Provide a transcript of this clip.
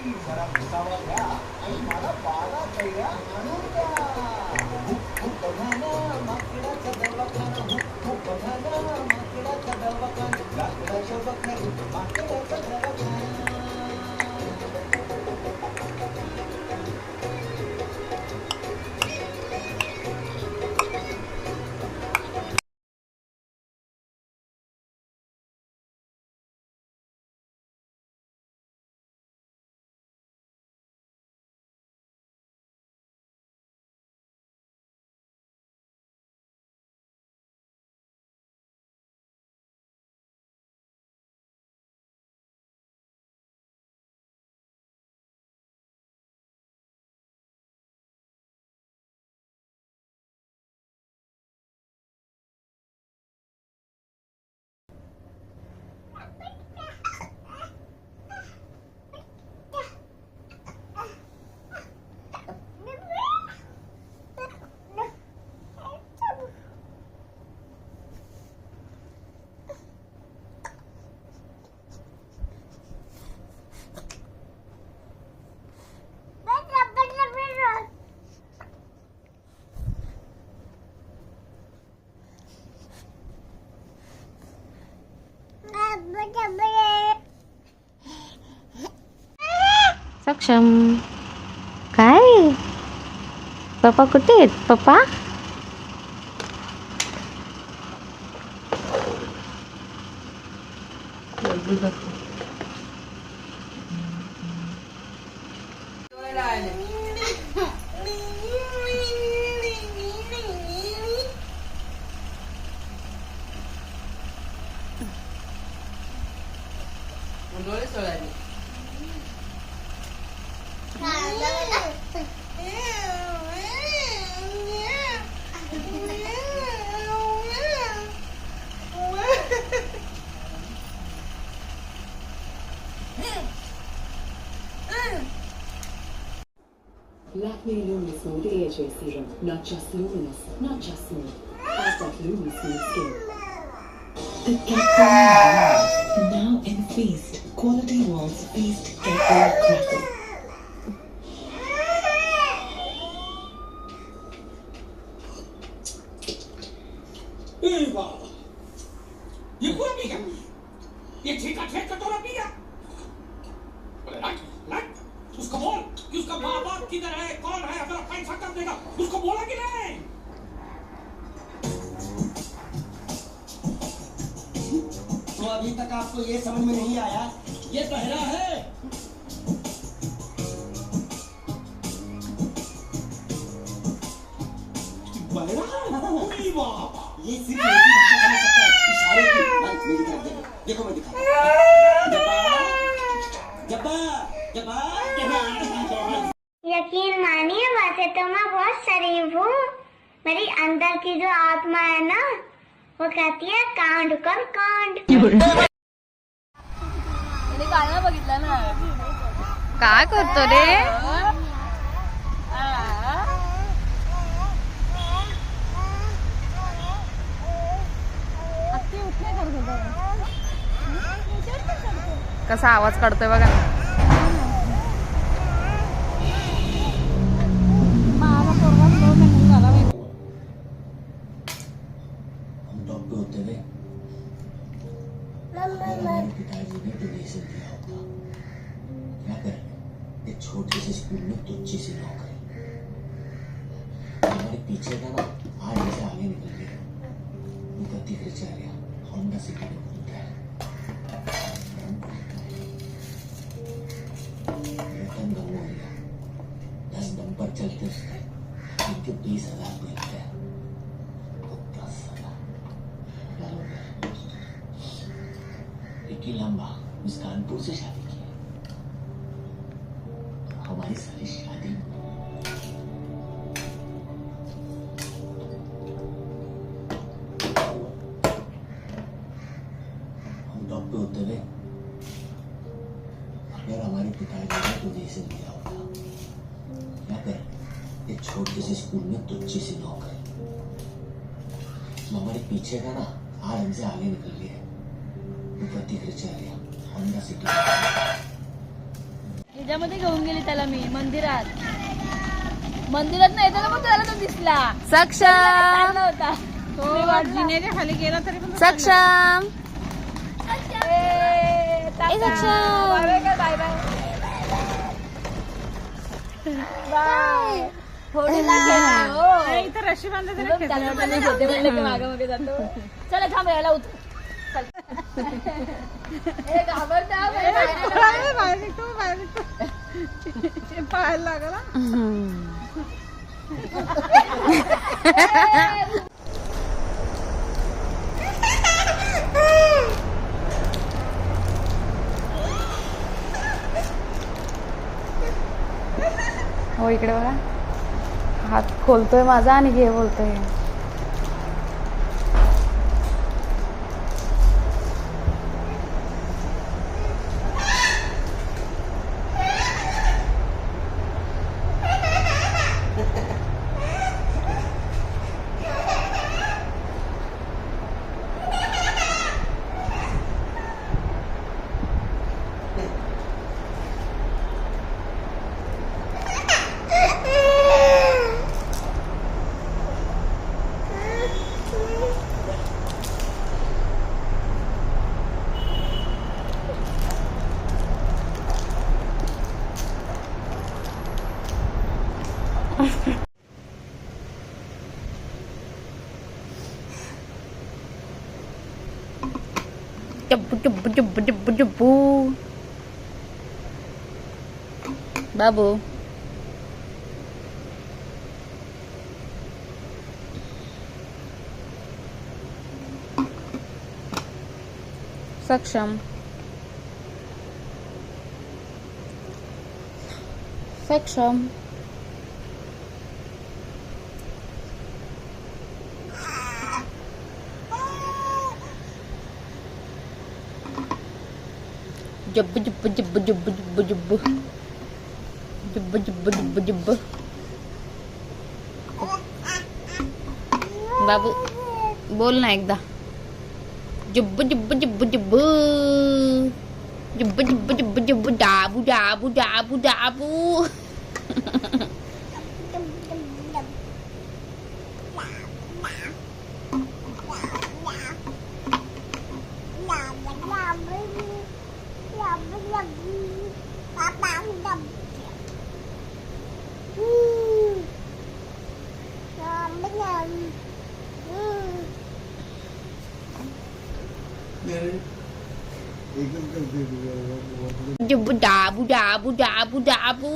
जरा घुसावा घ्या आणि मला 12 कैऱ्या आणून द्या. हुक बघा ना माकडाचा दवाखाना, हुक बघा ना माकडाचा दवाखाना, लाकडाच्या बखारी माकडाचा दवाखाना. सक्षम काय पप्पा कुठे आहेत पप्पा? Lakme Lumi Smooth AHA Serum. Not just luminous, not just smooth. Hashtag Lumi Smooth Skin. The Cadbury now in Feast. Quality Walls Feast Cadbury Crackle. ये पूरा पी गया, ये ठेका कटोरा पी गया. उसको बोल कि उसका माँ बाप किधर है, कौन है, अपना पैसा कब देगा, उसको बोला कि नहीं? तो अभी तक आपको ये समझ में नहीं आया, ये बहरा है. बहरा? ये सिर्फ मेरी भाषा समझ सकता है, इशारे की. मेरी तरफ देखो, देखो मैं दिखा. यकीन मानिए वैसे तो मैं बहुत शरीफ हूँ. मेरी अंदर की जो आत्मा है ना वो कहती है कांड कर कांड. बघितलं ना काय करतो रे? कसा आवाज काढतोय बघा. हम टॉप पे होते हुए हमारे पिताजी ने डोनेशन दिया होगा. क्या करें, एक छोटे से स्कूल में तुच्छी सी नौकरी. हमारे पीछे का ना आज से आगे निकल गया. उनका दिग्गजर्या होंडा सिटी में घूमता है. रतन गम हो गया. 10 दम पर चलते उसके 20,000 मिलते हैं. लंबा उस कानपुर से शादी की. हमारी सारी शादी हम टॉप पे होते हुए अगर हमारे पिताजी ने डोनेशन दिया होगा. क्या करें, एक छोटे से स्कूल में तुच्छी सी नौकरी. हमारे पीछे का ना आज हमसे आगे निकल गया. ह्याच्यामध्ये घेऊन गेली त्याला मी मंदिरात नाही तर मग त्याला तो दिसला सक्षम चालला होता जिनेच्या खाली गेला तरी पण सक्षम बाय बाय बाय इथं रशी बांधायचं मागे जातो चला थांब याला उतर पाहायला लागला हो इकडे बघा हात खोलतोय माझा आणि घे बोलतोय Jump, jump, jump, jump, jump. Babu. Saksham. Saksham. Jump, jump, jump, jump, jump, jump. Jump, jump, jump, jump. बाबू बोल ना एकदा जुब्ब जुब्ब जुब्ब जुब्ब जुब्ब जुब्ब जुब्ब जुब्ब डाबू डाबू डाबू डाबू जुब्ब डाबू डाबू डाबू डाबू